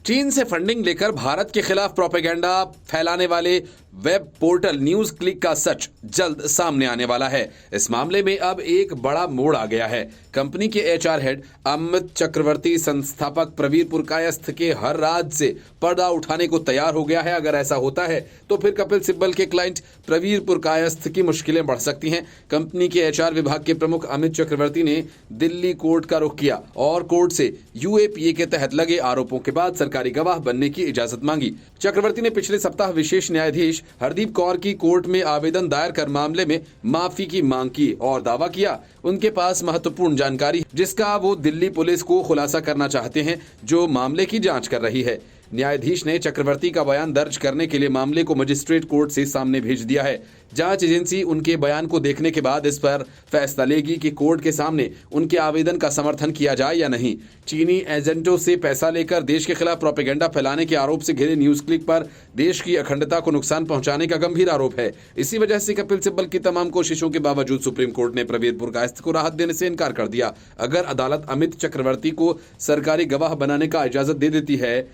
चीन से फंडिंग लेकर भारत के खिलाफ प्रोपेगेंडा फैलाने वाले वेब पोर्टल न्यूज क्लिक का सच जल्द सामने आने वाला है। इस मामले में अब एक बड़ा मोड़ आ गया है। कंपनी के एचआर हेड अमित चक्रवर्ती संस्थापक प्रवीर पुरकायस्थ के हर राज से पर्दा उठाने को तैयार हो गया है। अगर ऐसा होता है तो फिर कपिल सिब्बल के क्लाइंट प्रवीर पुरकायस्थ की मुश्किलें बढ़ सकती हैं। कंपनी के एचआर विभाग के प्रमुख अमित चक्रवर्ती ने दिल्ली कोर्ट का रुख किया और कोर्ट से यूएपीए के तहत लगे आरोपों के बाद सरकारी गवाह बनने की इजाजत मांगी। चक्रवर्ती ने पिछले सप्ताह विशेष न्यायाधीश हरदीप कौर की कोर्ट में आवेदन दायर कर मामले में माफी की मांग की और दावा किया उनके पास महत्वपूर्ण जानकारी जिसका वो दिल्ली पुलिस को खुलासा करना चाहते हैं, जो मामले की जांच कर रही है। न्यायाधीश ने चक्रवर्ती का बयान दर्ज करने के लिए मामले को मजिस्ट्रेट कोर्ट से सामने भेज दिया है। जांच एजेंसी उनके बयान को देखने के बाद इस पर फैसला लेगी कि कोर्ट के सामने उनके आवेदन का समर्थन किया जाए या नहीं। चीनी एजेंटों से पैसा लेकर देश के खिलाफ प्रोपेगेंडा फैलाने के आरोप से घिरे न्यूज क्लिक पर देश की अखंडता को नुकसान पहुंचाने का गंभीर आरोप है। इसी वजह से कपिल सिब्बल की तमाम कोशिशों के बावजूद सुप्रीम कोर्ट ने प्रवीर पुरकायस्थ को राहत देने से इनकार कर दिया। अगर अदालत अमित चक्रवर्ती को सरकारी गवाह बनाने का इजाजत दे देती है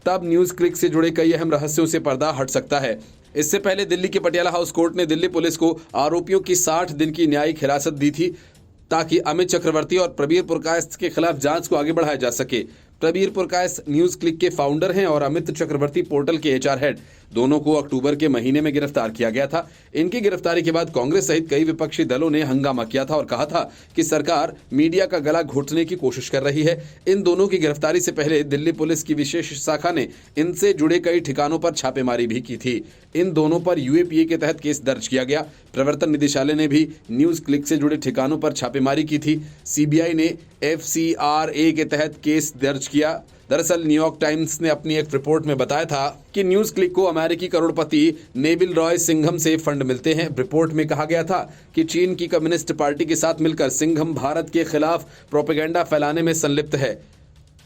तब न्यूज क्लिक से जुड़े कई अहम रहस्यों से पर्दा हट सकता है। इससे पहले दिल्ली के पटियाला हाउस कोर्ट ने दिल्ली पुलिस को आरोपियों की 60 दिन की न्यायिक हिरासत दी थी ताकि अमित चक्रवर्ती और प्रवीर पुरकायस्थ के खिलाफ जांच को आगे बढ़ाया जा सके। प्रवीर पुरकायस्थ न्यूज क्लिक के फाउंडर हैं और अमित चक्रवर्ती पोर्टल के एचआर हेड। दोनों को अक्टूबर के महीने में गिरफ्तार किया गया था। इनकी गिरफ्तारी के बाद कांग्रेस सहित कई विपक्षी दलों ने हंगामा किया था और कहा था कि सरकार मीडिया का गला घोटने की कोशिश कर रही है। इन दोनों की गिरफ्तारी से पहले दिल्ली पुलिस की विशेष शाखा ने इनसे जुड़े कई ठिकानों पर छापेमारी भी की थी। इन दोनों पर यूएपीए के तहत केस दर्ज किया गया। प्रवर्तन निदेशालय ने भी न्यूज क्लिक से जुड़े ठिकानों पर छापेमारी की थी। सीबीआई ने FCRA के तहत केस दर्ज किया। दरअसल न्यूयॉर्क टाइम्स ने अपनी एक रिपोर्ट में बताया था कि न्यूज क्लिक को अमेरिकी करोड़पति नेविल रॉय सिंघम से फंड मिलते हैं। रिपोर्ट में कहा गया था कि चीन की कम्युनिस्ट पार्टी के साथ मिलकर सिंघम भारत के खिलाफ प्रोपेगेंडा फैलाने में संलिप्त है।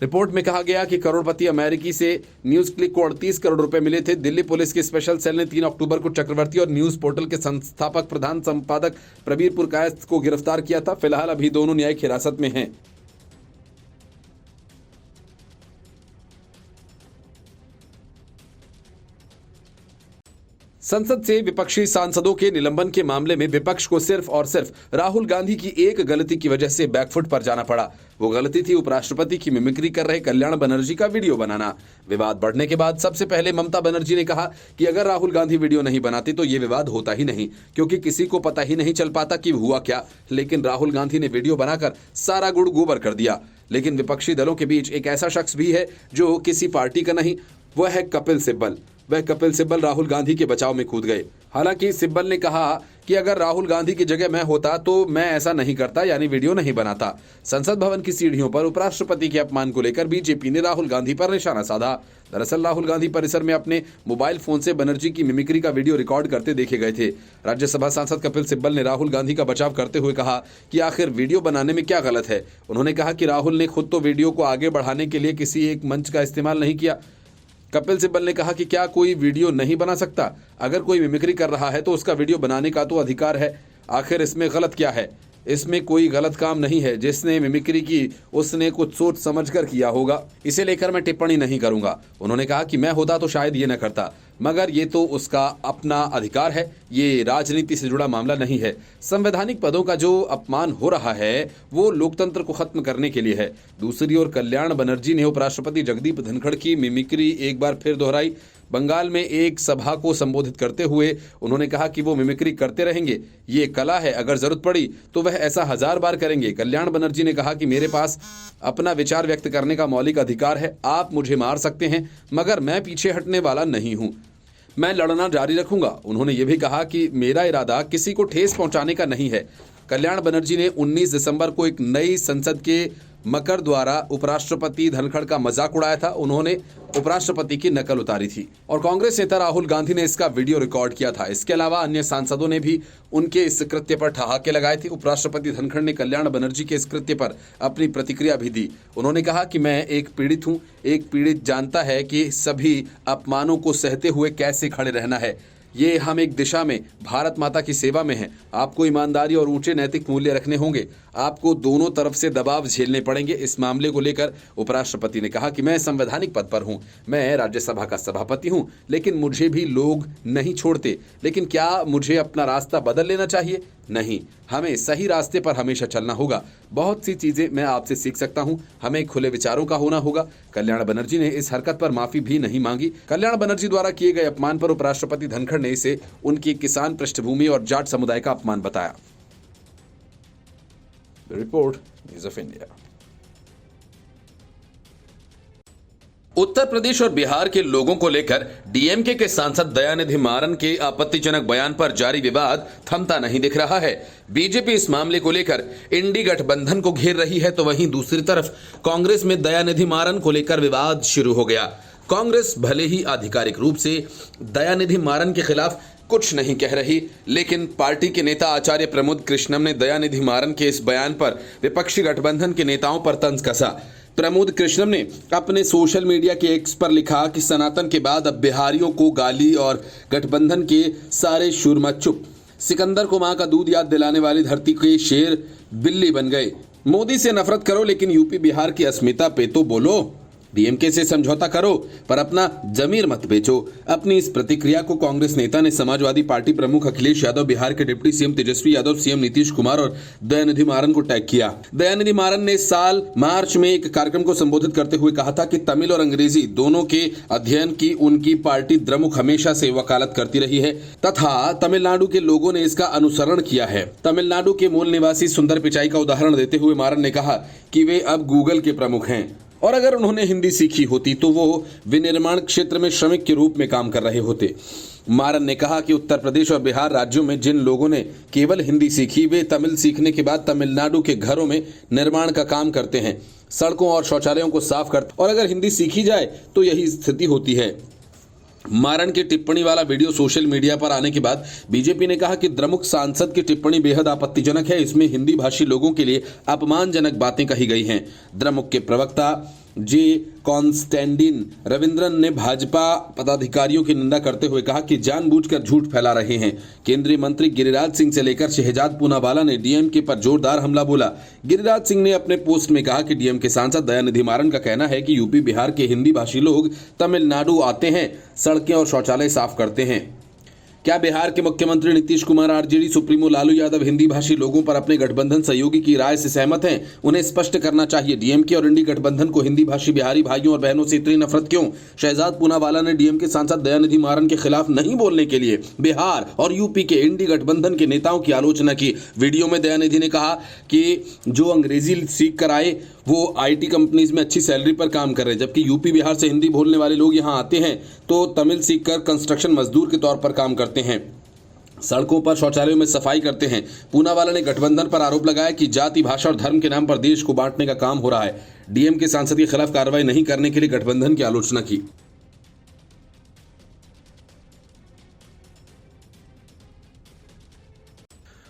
रिपोर्ट में कहा गया कि करोड़पति अमेरिकी से न्यूज क्लिक को 38 करोड़ रुपए मिले थे। दिल्ली पुलिस की स्पेशल सेल ने 3 अक्टूबर को चक्रवर्ती और न्यूज पोर्टल के संस्थापक प्रधान संपादक प्रवीर पुरकायस्थ को गिरफ्तार किया था। फिलहाल अभी दोनों न्यायिक हिरासत में हैं। संसद से विपक्षी सांसदों के निलंबन के मामले में विपक्ष को सिर्फ और सिर्फ राहुल गांधी की एक गलती की वजह से बैकफुट पर जाना पड़ा। वो गलती थी उपराष्ट्रपति की मिमिक्री कर रहे कल्याण बनर्जी का वीडियो बनाना। विवाद बढ़ने के बाद सबसे पहले ममता बनर्जी ने कहा कि अगर राहुल गांधी वीडियो नहीं बनाते तो ये विवाद होता ही नहीं, क्योंकि किसी को पता ही नहीं चल पाता कि हुआ क्या। लेकिन राहुल गांधी ने वीडियो बनाकर सारा गुड़ गोबर कर दिया। लेकिन विपक्षी दलों के बीच एक ऐसा शख्स भी है जो किसी पार्टी का नहीं, वह है कपिल सिब्बल। वह कपिल सिब्बल राहुल गांधी के बचाव में कूद गए। हालांकि सिब्बल ने कहा कि अगर राहुल गांधी की जगह मैं होता तो मैं ऐसा नहीं करता, यानी वीडियो नहीं बनाता। संसद भवन की सीढ़ियों पर उपराष्ट्रपति के अपमान को लेकर बीजेपी ने राहुल गांधी पर निशाना साधा। दरअसल राहुल गांधी परिसर में अपने मोबाइल फोन से बनर्जी की मिमिक्री का वीडियो रिकॉर्ड करते देखे गए थे। राज्यसभा सांसद कपिल सिब्बल ने राहुल गांधी का बचाव करते हुए कहा कि आखिर वीडियो बनाने में क्या गलत है। उन्होंने कहा कि राहुल ने खुद तो वीडियो को आगे बढ़ाने के लिए किसी एक मंच का इस्तेमाल नहीं किया। कपिल सिब्बल ने कहा कि क्या कोई वीडियो नहीं बना सकता? अगर कोई मिमिक्री कर रहा है तो उसका वीडियो बनाने का तो अधिकार है। आखिर इसमें गलत क्या है? इसमें कोई गलत काम नहीं है। जिसने मिमिक्री की उसने कुछ सोच समझकर किया होगा। इसे लेकर मैं टिप्पणी नहीं करूंगा। उन्होंने कहा कि मैं होता तो शायद ये न करता, मगर ये तो उसका अपना अधिकार है। ये राजनीति से जुड़ा मामला नहीं है। संवैधानिक पदों का जो अपमान हो रहा है वो लोकतंत्र को खत्म करने के लिए है। दूसरी ओर कल्याण बनर्जी ने उपराष्ट्रपति जगदीप धनखड़ की मिमिक्री एक बार फिर दोहराई। बंगाल में एक सभा को संबोधित करते हुए उन्होंने कहा कि वो मिमिक्री करते रहेंगे, ये कला है, अगर जरूरत पड़ी तो वह ऐसा 1000 बार करेंगे। कल्याण बनर्जी ने कहा कि मेरे पास अपना विचार व्यक्त करने का मौलिक अधिकार है। आप मुझे मार सकते हैं, मगर मैं पीछे हटने वाला नहीं हूं। मैं लड़ना जारी रखूंगा। उन्होंने ये भी कहा कि मेरा इरादा किसी को ठेस पहुंचाने का नहीं है। कल्याण बनर्जी ने 19 दिसंबर को एक नई संसद के मकर द्वारा उपराष्ट्रपति धनखड़ का मजाक उड़ाया था। उन्होंने उपराष्ट्रपति की नकल उतारी थी और कांग्रेस नेता राहुल गांधी ने इसका वीडियो रिकॉर्ड किया था। इसके अलावा अन्य सांसदों ने भी उनके इस कृत्य पर ठहाके लगाए थे। उपराष्ट्रपति धनखड़ ने कल्याण बनर्जी के इस कृत्य पर अपनी प्रतिक्रिया भी दी। उन्होंने कहा कि मैं एक पीड़ित हूं। एक पीड़ित जानता है कि सभी अपमानों को सहते हुए कैसे खड़े रहना है। ये हम एक दिशा में भारत माता की सेवा में हैं। आपको ईमानदारी और ऊंचे नैतिक मूल्य रखने होंगे। आपको दोनों तरफ से दबाव झेलने पड़ेंगे। इस मामले को लेकर उपराष्ट्रपति ने कहा कि मैं संवैधानिक पद पर हूं, मैं राज्यसभा का सभापति हूं, लेकिन मुझे भी लोग नहीं छोड़ते। लेकिन क्या मुझे अपना रास्ता बदल लेना चाहिए? नहीं, हमें सही रास्ते पर हमेशा चलना होगा। बहुत सी चीजें मैं आपसे सीख सकता हूं। हमें खुले विचारों का होना होगा। कल्याण बनर्जी ने इस हरकत पर माफी भी नहीं मांगी। कल्याण बनर्जी द्वारा किए गए अपमान पर उपराष्ट्रपति धनखड़ ने इसे उनकी किसान पृष्ठभूमि और जाट समुदाय का अपमान बताया। Report news of India. Uttar Pradesh और बिहार के लोगों को लेकर डीएमके के सांसद दयानिधि मारन के आपत्तिजनक बयान पर जारी विवाद थमता नहीं दिख रहा है। बीजेपी इस मामले को लेकर इंडी गठबंधन को घेर रही है, तो वहीं दूसरी तरफ कांग्रेस में दयानिधि मारन को लेकर विवाद शुरू हो गया। कांग्रेस भले ही आधिकारिक रूप से दयानिधि मारन के खिलाफ कुछ नहीं कह रही, लेकिन पार्टी के नेता आचार्य प्रमोद कृष्णम ने दयानिधि मारन के इस बयान पर विपक्षी गठबंधन के नेताओं पर तंज कसा। प्रमोद कृष्णम ने अपने सोशल मीडिया के एक्स पर लिखा कि सनातन के बाद अब बिहारियों को गाली और गठबंधन के सारे शूरमा चुप। सिकंदर को मां का दूध याद दिलाने वाली धरती के शेर बिल्ली बन गए। मोदी से नफरत करो, लेकिन यूपी बिहार की अस्मिता पे तो बोलो। डीएमके से समझौता करो, पर अपना जमीर मत बेचो। अपनी इस प्रतिक्रिया को कांग्रेस नेता ने समाजवादी पार्टी प्रमुख अखिलेश यादव, बिहार के deputy CM Tejashwi Yadav, CM Nitish Kumar और दयानिधि मारन को टैग किया। दयानिधि मारन ने साल मार्च में एक कार्यक्रम को संबोधित करते हुए कहा था कि तमिल और अंग्रेजी दोनों के अध्ययन की उनकी पार्टी द्रमुक हमेशा से वकालत करती रही है तथा तमिलनाडु के लोगों ने इसका अनुसरण किया है। तमिलनाडु के मूल निवासी सुंदर पिचाई का उदाहरण देते हुए मारन ने कहा कि वे अब गूगल के प्रमुख हैं और अगर उन्होंने हिंदी सीखी होती तो वो विनिर्माण क्षेत्र में श्रमिक के रूप में काम कर रहे होते। मारन ने कहा कि उत्तर प्रदेश और बिहार राज्यों में जिन लोगों ने केवल हिंदी सीखी, वे तमिल सीखने के बाद तमिलनाडु के घरों में निर्माण का काम करते हैं, सड़कों और शौचालयों को साफ करते, और अगर हिंदी सीखी जाए तो यही स्थिति होती है। मारन की टिप्पणी वाला वीडियो सोशल मीडिया पर आने के बाद बीजेपी ने कहा कि द्रमुक सांसद की टिप्पणी बेहद आपत्तिजनक है। इसमें हिंदी भाषी लोगों के लिए अपमानजनक बातें कही गई हैं। द्रमुक के प्रवक्ता जे कॉन्स्टेंटिन रविंद्रन ने भाजपा पदाधिकारियों की निंदा करते हुए कहा कि जानबूझकर झूठ फैला रहे हैं। केंद्रीय मंत्री गिरिराज सिंह से लेकर शहजाद पूनावाला ने डीएमके पर जोरदार हमला बोला। गिरिराज सिंह ने अपने पोस्ट में कहा कि डीएमके सांसद दयानिधि मारन का कहना है कि यूपी बिहार के हिंदी भाषी लोग तमिलनाडु आते हैं, सड़कें और शौचालय साफ करते हैं। क्या बिहार के मुख्यमंत्री नीतीश कुमार, आरजेडी सुप्रीमो लालू यादव हिंदी भाषी लोगों पर अपने गठबंधन सहयोगी की राय से सहमत हैं? उन्हें स्पष्ट करना चाहिए। डीएमके और इंडी गठबंधन को हिंदी भाषी बिहारी भाइयों और बहनों से इतनी नफरत क्यों? शहजाद पूनावाला ने डीएमके सांसद दयानिधि मारन के खिलाफ नहीं बोलने के लिए बिहार और यूपी के इंडी गठबंधन के नेताओं की आलोचना की। वीडियो में दयानिधि ने कहा कि जो अंग्रेजी सीख कर आए वो आईटी कंपनीज में अच्छी सैलरी पर काम कर रहे हैं, जबकि यूपी बिहार से हिंदी बोलने वाले लोग यहाँ आते हैं तो तमिल सीखकर कंस्ट्रक्शन मजदूर के तौर पर काम करते हैं, सड़कों पर शौचालयों में सफाई करते हैं। पूनावाला ने गठबंधन पर आरोप लगाया कि जाति, भाषा और धर्म के नाम पर देश को बांटने का काम हो रहा है। डीएम के सांसद के खिलाफ कार्रवाई नहीं करने के लिए गठबंधन की आलोचना की।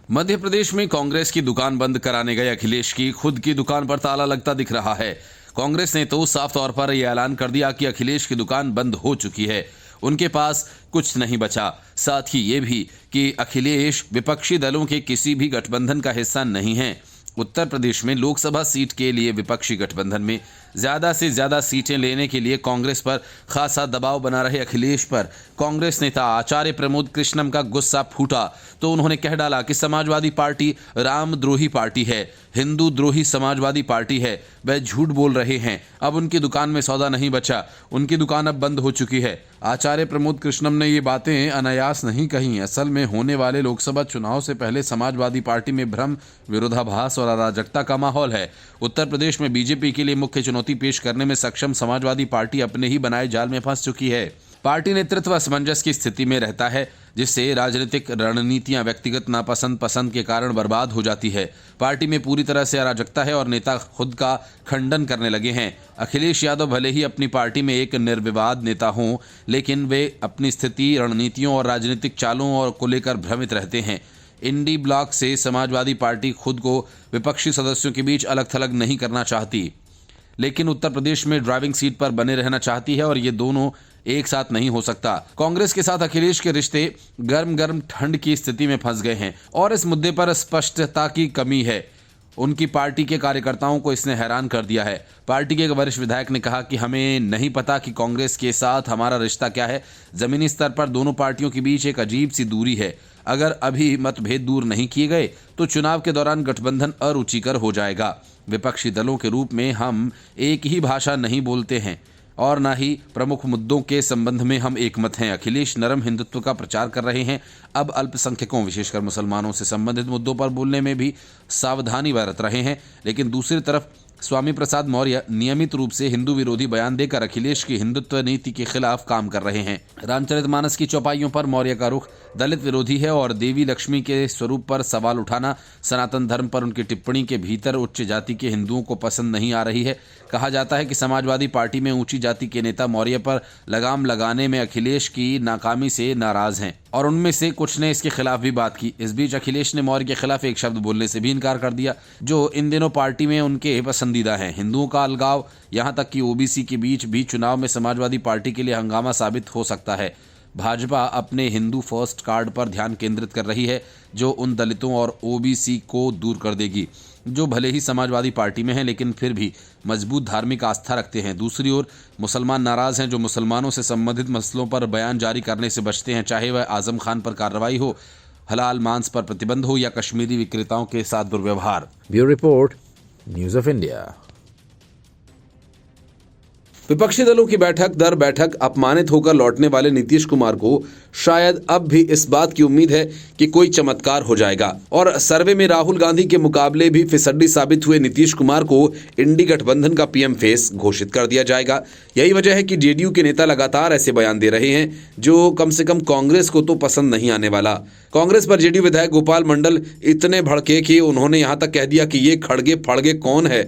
मध्य प्रदेश में कांग्रेस की दुकान बंद कराने गए अखिलेश की खुद की दुकान पर ताला लगता दिख रहा है। कांग्रेस ने तो साफ तौर पर यह ऐलान कर दिया कि अखिलेश की दुकान बंद हो चुकी है, उनके पास कुछ नहीं बचा। साथ ही ये भी कि अखिलेश विपक्षी दलों के किसी भी गठबंधन का हिस्सा नहीं है। उत्तर प्रदेश में लोकसभा सीट के लिए विपक्षी गठबंधन में ज़्यादा से ज़्यादा सीटें लेने के लिए कांग्रेस पर खासा दबाव बना रहे अखिलेश पर कांग्रेस नेता आचार्य प्रमोद कृष्णम का गुस्सा फूटा तो उन्होंने कह डाला कि समाजवादी पार्टी रामद्रोही पार्टी है, हिंदू द्रोही समाजवादी पार्टी है, वह झूठ बोल रहे हैं। अब उनकी दुकान में सौदा नहीं बचा, उनकी दुकान अब बंद हो चुकी है। आचार्य प्रमोद कृष्णम ने ये बातें अनायास नहीं कहीं। असल में होने वाले लोकसभा चुनाव से पहले समाजवादी पार्टी में भ्रम, विरोधाभास और अराजकता का माहौल है। उत्तर प्रदेश में बीजेपी के लिए मुख्य चुनौती पेश करने में सक्षम समाजवादी पार्टी अपने ही बनाए जाल में फंस चुकी है। पार्टी नेतृत्व असमंजस की स्थिति में रहता है, जिससे राजनीतिक रणनीतियां व्यक्तिगत नापसंद पसंद के कारण बर्बाद हो जाती है। पार्टी में पूरी तरह से अराजकता है और नेता खुद का खंडन करने लगे हैं। अखिलेश यादव भले ही अपनी पार्टी में एक निर्विवाद नेता हों, लेकिन वे अपनी स्थिति, रणनीतियों और राजनीतिक चालों को लेकर भ्रमित रहते हैं। इंडी ब्लॉक से समाजवादी पार्टी खुद को विपक्षी सदस्यों के बीच अलग थलग नहीं करना चाहती, लेकिन उत्तर प्रदेश में ड्राइविंग सीट पर बने रहना चाहती है और ये दोनों एक साथ नहीं हो सकता। कांग्रेस के साथ अखिलेश के रिश्ते गर्म गर्म ठंड की स्थिति में फंस गए हैं और इस मुद्दे पर स्पष्टता की कमी है। उनकी पार्टी के कार्यकर्ताओं को इसने हैरान कर दिया है। पार्टी के एक वरिष्ठ विधायक ने कहा कि हमें नहीं पता कि कांग्रेस के साथ हमारा रिश्ता क्या है। जमीनी स्तर पर दोनों पार्टियों के बीच एक अजीब सी दूरी है। अगर अभी मतभेद दूर नहीं किए गए तो चुनाव के दौरान गठबंधन अरुचिकर हो जाएगा। विपक्षी दलों के रूप में हम एक ही भाषा नहीं बोलते हैं और न ही प्रमुख मुद्दों के संबंध में हम एकमत हैं। अखिलेश नरम हिंदुत्व का प्रचार कर रहे हैं। अब अल्पसंख्यकों विशेषकर मुसलमानों से संबंधित मुद्दों पर बोलने में भी सावधानी बरत रहे हैं। लेकिन दूसरी तरफ स्वामी प्रसाद मौर्य नियमित रूप से हिंदू विरोधी बयान देकर अखिलेश की हिंदुत्व नीति के खिलाफ काम कर रहे हैं। रामचरितमानस की चौपाइयों पर मौर्य का रुख दलित विरोधी है और देवी लक्ष्मी के स्वरूप पर सवाल उठाना सनातन धर्म पर उनकी टिप्पणी के भीतर उच्च जाति के हिंदुओं को पसंद नहीं आ रही है। कहा जाता है कि समाजवादी पार्टी में ऊंची जाति के नेता मौर्य पर लगाम लगाने में अखिलेश की नाकामी से नाराज हैं और उनमें से कुछ ने इसके खिलाफ भी बात की। इस बीच अखिलेश ने मौर्य के खिलाफ एक शब्द बोलने से भी इनकार कर दिया जो इन दिनों पार्टी में उनके पसंदीदा हैं। हिंदुओं का अलगाव यहां तक कि ओबीसी के बीच भी चुनाव में समाजवादी पार्टी के लिए हंगामा साबित हो सकता है। भाजपा अपने हिंदू फर्स्ट कार्ड पर ध्यान केंद्रित कर रही है जो उन दलितों और ओबीसी को दूर कर देगी जो भले ही समाजवादी पार्टी में हैं लेकिन फिर भी मजबूत धार्मिक आस्था रखते हैं। दूसरी ओर मुसलमान नाराज हैं जो मुसलमानों से संबंधित मसलों पर बयान जारी करने से बचते हैं, चाहे वह आजम खान पर कार्रवाई हो, हलाल मांस पर प्रतिबंध हो या कश्मीरी विक्रेताओं के साथ दुर्व्यवहार। Bureau report, news of India. विपक्षी दलों की बैठक दर बैठक अपमानित होकर लौटने वाले नीतीश कुमार को शायद अब भी इस बात की उम्मीद है कि कोई चमत्कार हो जाएगा और सर्वे में राहुल गांधी के मुकाबले भी फिसड्डी साबित हुए नीतीश कुमार को इंडी गठबंधन का पीएम फेस घोषित कर दिया जाएगा। यही वजह है कि जेडीयू के नेता लगातार ऐसे बयान दे रहे हैं जो कम से कम कांग्रेस को तो पसंद नहीं आने वाला। कांग्रेस पर जेडीयू विधायक गोपाल मंडल इतने भड़के कि उन्होंने यहां तक कह दिया कि ये खड़गे फड़गे कौन है,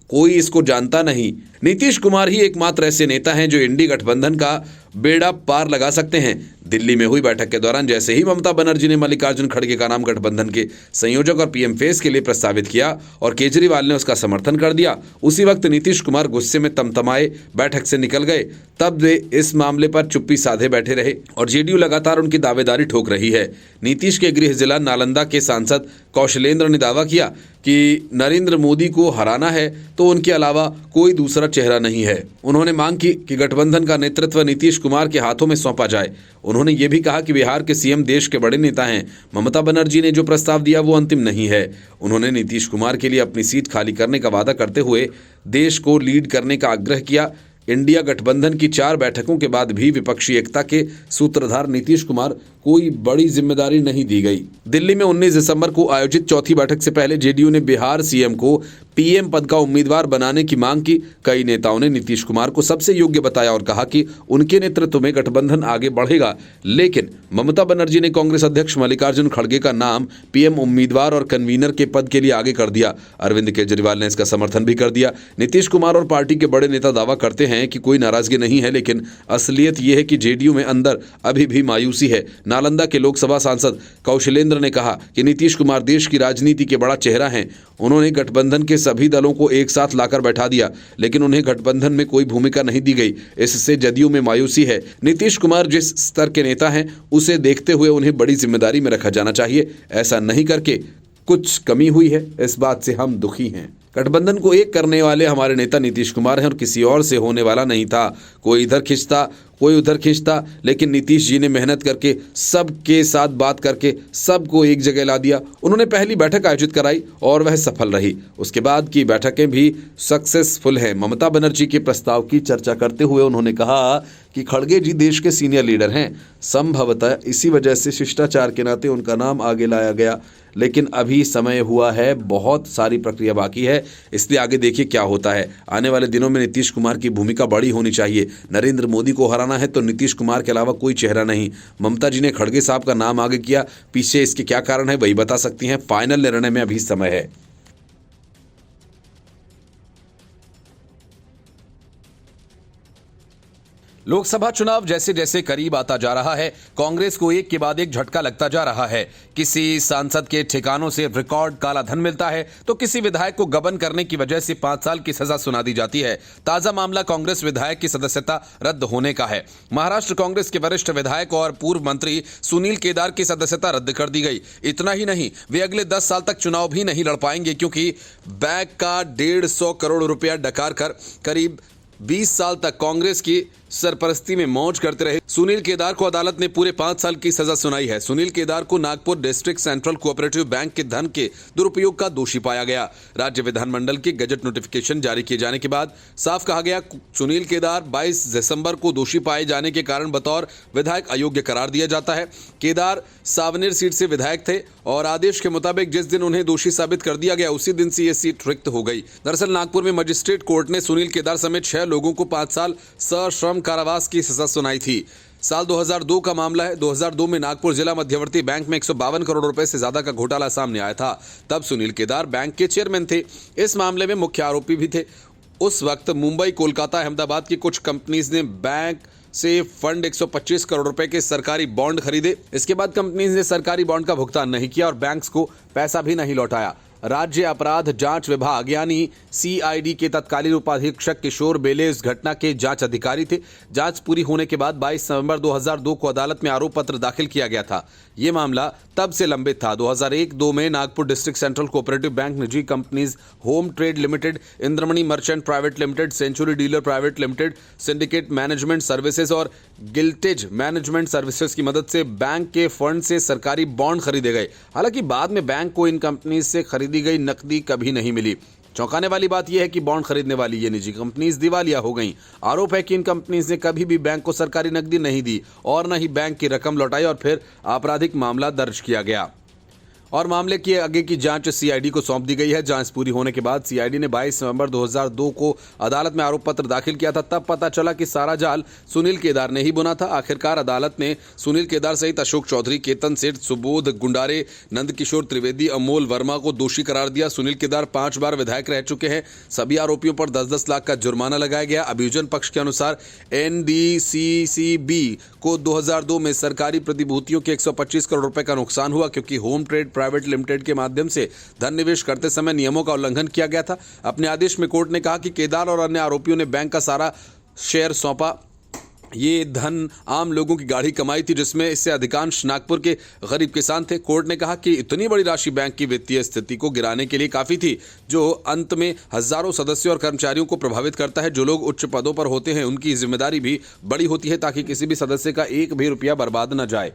कोई इसको जानता नहीं। नीतीश कुमार ही एकमात्र ऐसे नेता हैं जो इंडी गठबंधन का बेड़ा पार लगा सकते हैं। दिल्ली में हुई बैठक के दौरान जैसे ही ममता बनर्जी ने मल्लिकार्जुन खड़गे का नाम गठबंधन के संयोजक और पीएम फेस के लिए प्रस्तावित किया और केजरीवाल ने उसका समर्थन कर दिया, उसी वक्त नीतीश कुमार गुस्से में तमतमाए बैठक से निकल गए। तब वे इस मामले पर चुप्पी साधे बैठे रहे और जेडीयू लगातार उनकी दावेदारी ठोक रही है। नीतीश के गृह जिला नालंदा के सांसद कौशलेंद्र ने दावा किया कि नरेंद्र मोदी को हराना है तो उनके अलावा कोई दूसरा चेहरा नहीं है। उन्होंने मांग की कि गठबंधन का नेतृत्व नीतीश कुमार के हाथों में सौंपा जाए। उन्होंने ये भी कहा कि बिहार के सीएम देश के बड़े नेता हैं, ममता बनर्जी ने जो प्रस्ताव दिया वो अंतिम नहीं है। उन्होंने नीतीश कुमार के लिए अपनी सीट खाली करने का वादा करते हुए देश को लीड करने का आग्रह किया। इंडिया गठबंधन की 4 बैठकों के बाद भी विपक्षी एकता के सूत्रधार नीतीश कुमार कोई बड़ी जिम्मेदारी नहीं दी गई। दिल्ली में 19 दिसंबर को आयोजित चौथी बैठक से पहले जेडीयू ने बिहार सीएम को पीएम पद का उम्मीदवार बनाने की मांग की। कई नेताओं ने नीतीश कुमार को सबसे योग्य बताया और कहा कि उनके नेतृत्व में गठबंधन आगे बढ़ेगा। लेकिन ममता बनर्जी ने कांग्रेस अध्यक्ष मल्लिकार्जुन खड़गे का नाम पीएम उम्मीदवार और कन्वीनर के पद के लिए आगे कर दिया। अरविंद केजरीवाल ने इसका समर्थन भी कर दिया। नीतीश कुमार और पार्टी के बड़े नेता दावा करते हैं कि कोई नाराजगी नहीं है, लेकिन असलियत यह है कि जेडीयू में अंदर अभी भी मायूसी है। नालंदा के लोकसभा सांसद कौशलेंद्र ने कहा कि नीतीश कुमार देश की राजनीति के बड़ा चेहरा हैं। उन्होंने गठबंधन के सभी दलों को एक साथ लाकर बैठा दिया, लेकिन उन्हें गठबंधन में कोई भूमिका नहीं दी गई। इससे जदयू में मायूसी है। नीतीश कुमार जिस स्तर के नेता हैं उसे देखते हुए उन्हें बड़ी जिम्मेदारी में रखा जाना चाहिए। ऐसा नहीं करके कुछ कमी हुई है, इस बात से हम दुखी हैं। गठबंधन को एक करने वाले हमारे नेता नीतीश कुमार हैं और किसी और से होने वाला नहीं था। कोई इधर खींचता कोई उधर खींचता, लेकिन नीतीश जी ने मेहनत करके सबके साथ बात करके सबको एक जगह ला दिया। उन्होंने पहली बैठक आयोजित कराई और वह सफल रही। उसके बाद की बैठकें भी सक्सेसफुल हैं। ममता बनर्जी के प्रस्ताव की चर्चा करते हुए उन्होंने कहा कि खड़गे जी देश के सीनियर लीडर हैं, संभवतः इसी वजह से शिष्टाचार के नाते उनका नाम आगे लाया गया, लेकिन अभी समय हुआ है, बहुत सारी प्रक्रिया बाकी है, इसलिए आगे देखिए क्या होता है। आने वाले दिनों में नीतीश कुमार की भूमिका बड़ी होनी चाहिए। नरेंद्र मोदी को हराना है तो नीतीश कुमार के अलावा कोई चेहरा नहीं। ममता जी ने खड़गे साहब का नाम आगे किया, पीछे इसके क्या कारण है वही बता सकती हैं। फाइनल निर्णय में अभी समय है। लोकसभा चुनाव जैसे जैसे करीब आता जा रहा है, कांग्रेस को एक के बाद एक झटका लगता जा रहा है। किसी सांसद के ठिकानों से रिकॉर्ड काला धन मिलता है, तो किसी विधायक को गबन करने की वजह से 5 साल की सजा सुना दी जाती है। ताजा मामला कांग्रेस विधायक की सदस्यता रद्द होने का है। महाराष्ट्र कांग्रेस के वरिष्ठ विधायक और पूर्व मंत्री सुनील केदार की सदस्यता रद्द कर दी गई। इतना ही नहीं, वे अगले 10 साल तक चुनाव भी नहीं लड़ पाएंगे, क्योंकि बैंक का 150 करोड़ रुपया डकार कर करीब 20 साल तक कांग्रेस की सरपरस्ती में मौज करते रहे सुनील केदार को अदालत ने पूरे 5 साल की सजा सुनाई है। सुनील केदार को Nagpur district central cooperative bank के धन के दुरुपयोग का दोषी पाया गया। राज्य विधानमंडल के गजट नोटिफिकेशन जारी किए जाने के बाद साफ कहा गया, सुनील केदार 22 दिसंबर को दोषी पाए जाने के कारण बतौर विधायक अयोग्य करार दिया जाता है। केदार सावनेर सीट से विधायक थे और आदेश के मुताबिक जिस दिन उन्हें दोषी साबित कर दिया गया, उसी दिन से ये सीट रिक्त हो गई। दरअसल नागपुर में मजिस्ट्रेट कोर्ट ने सुनील केदार समेत 6 लोगों को 5 साल सश्रम कारावास की सजा सुनाई थी। साल 2002 का मामला है। 2002 में नागपुर जिला मध्यवर्ती बैंक में 152 करोड़ रुपए से ज्यादा का घोटाला सामने आया था। तब सुनील केदार बैंक के चेयरमैन थे। इस मामले में मुख्य आरोपी भी थे। उस वक्त मुंबई, कोलकाता, अहमदाबाद की कुछ कंपनीज ने बैंक से फंड 125 करोड़ रुपए के सरकारी बॉन्ड खरीदे। इसके बाद कंपनीज ने सरकारी बॉन्ड का भुगतान नहीं किया और बैंक्स को पैसा भी नहीं लौटाया। राज्य अपराध जांच विभाग यानी सीआईडी के तत्कालीन उपाधीक्षक किशोर बेले इस घटना के जांच अधिकारी थे। जांच पूरी होने के बाद 22 नवंबर 2002 को अदालत में आरोप पत्र दाखिल किया गया था। ये मामला तब से लंबित था। 2001-2 में Nagpur district central cooperative bank निजी companies home trade limited, Indramani merchant private limited, century dealer private limited, syndicate management services और गिल्टेज मैनेजमेंट सर्विसेज की मदद से बैंक के फंड से सरकारी बॉन्ड खरीदे गए। हालांकि बाद में बैंक को इन कंपनीज से खरीदी गई नकदी कभी नहीं मिली। चौंकाने वाली बात यह है कि बॉन्ड खरीदने वाली ये निजी कंपनीज दिवालिया हो गईं। आरोप है कि इन कंपनीज ने कभी भी बैंक को सरकारी नकदी नहीं दी और न ही बैंक की रकम लौटाई और फिर आपराधिक मामला दर्ज किया गया और मामले की आगे की जांच सीआईडी को सौंप दी गई है। जांच पूरी होने के बाद सीआईडी ने 22 नवंबर 2002 को अदालत में आरोप पत्र दाखिल किया था। तब पता चला कि सारा जाल सुनील केदार ने ही बुना था। आखिरकार अदालत ने सुनील केदार सहित अशोक चौधरी, केतन सेठ, सुबोध गुंडारे, नंदकिशोर त्रिवेदी, अमोल वर्मा को दोषी करार दिया। सुनील केदार 5 बार विधायक रह चुके हैं। सभी आरोपियों पर 10-10 लाख का जुर्माना लगाया गया। अभियोजन पक्ष के अनुसार एनडीसीसीबी को 2002 में सरकारी प्रतिभूतियों के 125 करोड़ रुपए का नुकसान हुआ, क्योंकि होम ट्रेड प्राइवेट लिमिटेड के माध्यम से धन निवेश करते समय नियमों का उल्लंघन किया गया था। अपने आदेश में कोर्ट ने कहा कि केदार और अन्य आरोपियों ने बैंक का सारा शेयर सौंपा। ये धन आम लोगों की गाढ़ी कमाई थी, जिसमें इससे अधिकांश नागपुर के गरीब किसान थे। कोर्ट ने कहा कि इतनी बड़ी राशि बैंक की वित्तीय स्थिति को गिराने के लिए काफी थी, जो अंत में हजारों सदस्यों और कर्मचारियों को प्रभावित करता है। जो लोग उच्च पदों पर होते हैं, उनकी जिम्मेदारी भी बड़ी होती है ताकि किसी भी सदस्य का एक भी रुपया बर्बाद न जाए।